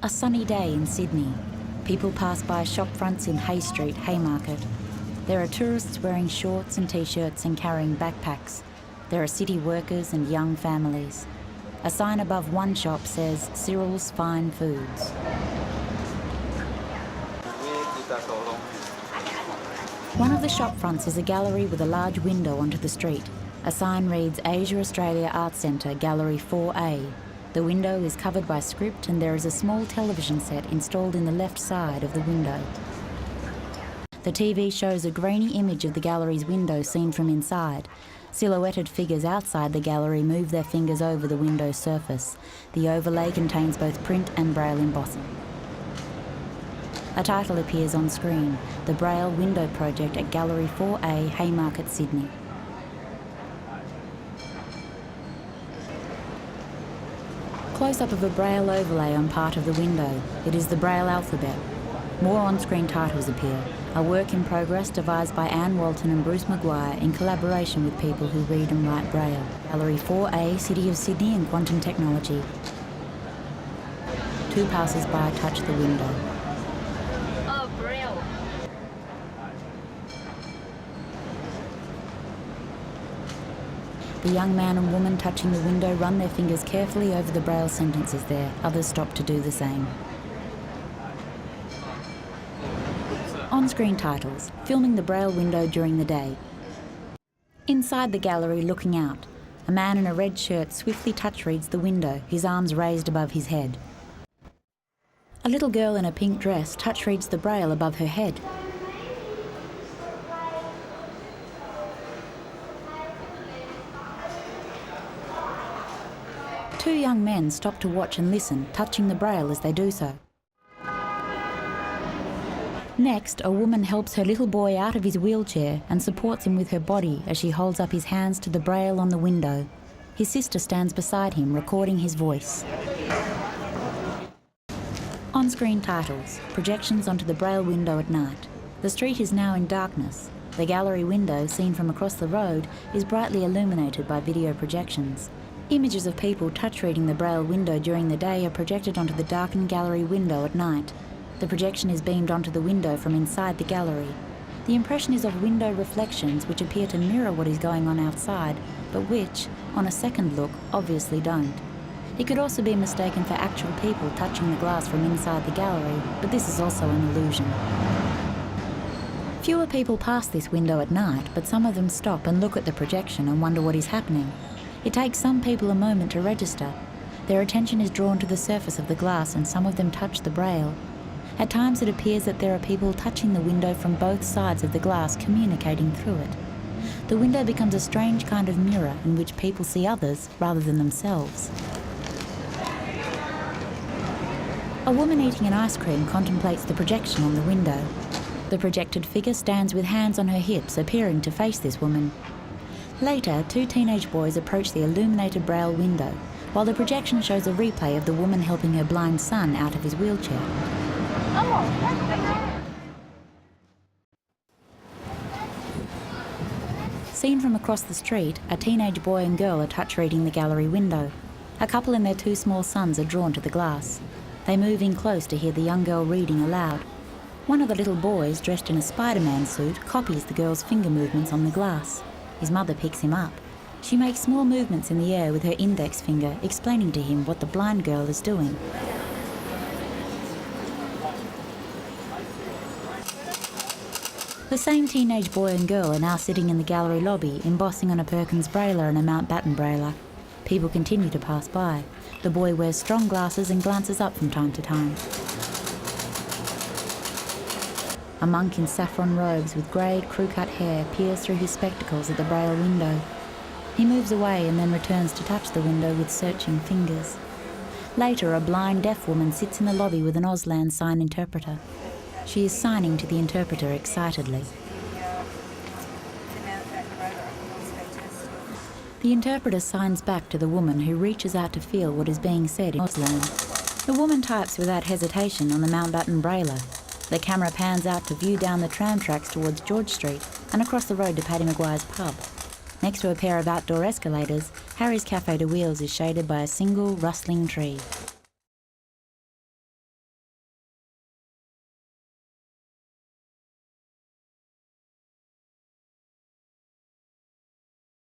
A sunny day in Sydney. People pass by shop fronts in Hay Street, Haymarket. There are tourists wearing shorts and t-shirts and carrying backpacks. There are city workers and young families. A sign above one shop says Cyril's Fine Foods. One of the shop fronts is a gallery with a large window onto the street. A sign reads Asia Australia Arts Centre, Gallery 4A. The window is covered by script and there is a small television set installed in the left side of the window. The TV shows a grainy image of the gallery's window seen from inside. Silhouetted figures outside the gallery move their fingers over the window surface. The overlay contains both print and Braille embossing. A title appears on screen, the Braille Window Project at Gallery 4A, Haymarket, Sydney. Close-up of a Braille overlay on part of the window. It is the Braille alphabet. More on-screen titles appear. A work in progress devised by Anne Walton and Bruce Maguire in collaboration with people who read and write Braille. Gallery 4A, City of Sydney and Quantum Technology. Two passers-by touch the window. Oh, Braille. The young man and woman touching the window run their fingers carefully over the Braille sentences there. Others stop to do the same. On-screen titles, filming the Braille window during the day. Inside the gallery, looking out, a man in a red shirt swiftly touch-reads the window, his arms raised above his head. A little girl in a pink dress touch-reads the Braille above her head. Two young men stop to watch and listen, touching the Braille as they do so. Next, a woman helps her little boy out of his wheelchair and supports him with her body as she holds up his hands to the Braille on the window. His sister stands beside him, recording his voice. On-screen titles, projections onto the Braille window at night. The street is now in darkness. The gallery window, seen from across the road, is brightly illuminated by video projections. Images of people touch-reading the Braille window during the day are projected onto the darkened gallery window at night. The projection is beamed onto the window from inside the gallery. The impression is of window reflections which appear to mirror what is going on outside, but which, on a second look, obviously don't. It could also be mistaken for actual people touching the glass from inside the gallery, but this is also an illusion. Fewer people pass this window at night, but some of them stop and look at the projection and wonder what is happening. It takes some people a moment to register. Their attention is drawn to the surface of the glass and some of them touch the Braille. At times it appears that there are people touching the window from both sides of the glass, communicating through it. The window becomes a strange kind of mirror in which people see others rather than themselves. A woman eating an ice cream contemplates the projection on the window. The projected figure stands with hands on her hips, appearing to face this woman. Later, two teenage boys approach the illuminated Braille window, while the projection shows a replay of the woman helping her blind son out of his wheelchair. Seen from across the street, a teenage boy and girl are touch-reading the gallery window. A couple and their two small sons are drawn to the glass. They move in close to hear the young girl reading aloud. One of the little boys, dressed in a Spider-Man suit, copies the girl's finger movements on the glass. His mother picks him up. She makes small movements in the air with her index finger, explaining to him what the blind girl is doing. The same teenage boy and girl are now sitting in the gallery lobby, embossing on a Perkins Brailler and a Mountbatten Brailler. People continue to pass by. The boy wears strong glasses and glances up from time to time. A monk in saffron robes with grey, crew-cut hair peers through his spectacles at the Braille window. He moves away and then returns to touch the window with searching fingers. Later, a blind deaf woman sits in the lobby with an Auslan sign interpreter. She is signing to the interpreter excitedly. The interpreter signs back to the woman, who reaches out to feel what is being said in Auslan. The woman types without hesitation on the Mountbatten Brailler. The camera pans out to view down the tram tracks towards George Street and across the road to Paddy Maguire's pub. Next to a pair of outdoor escalators, Harry's Cafe de Wheels is shaded by a single rustling tree.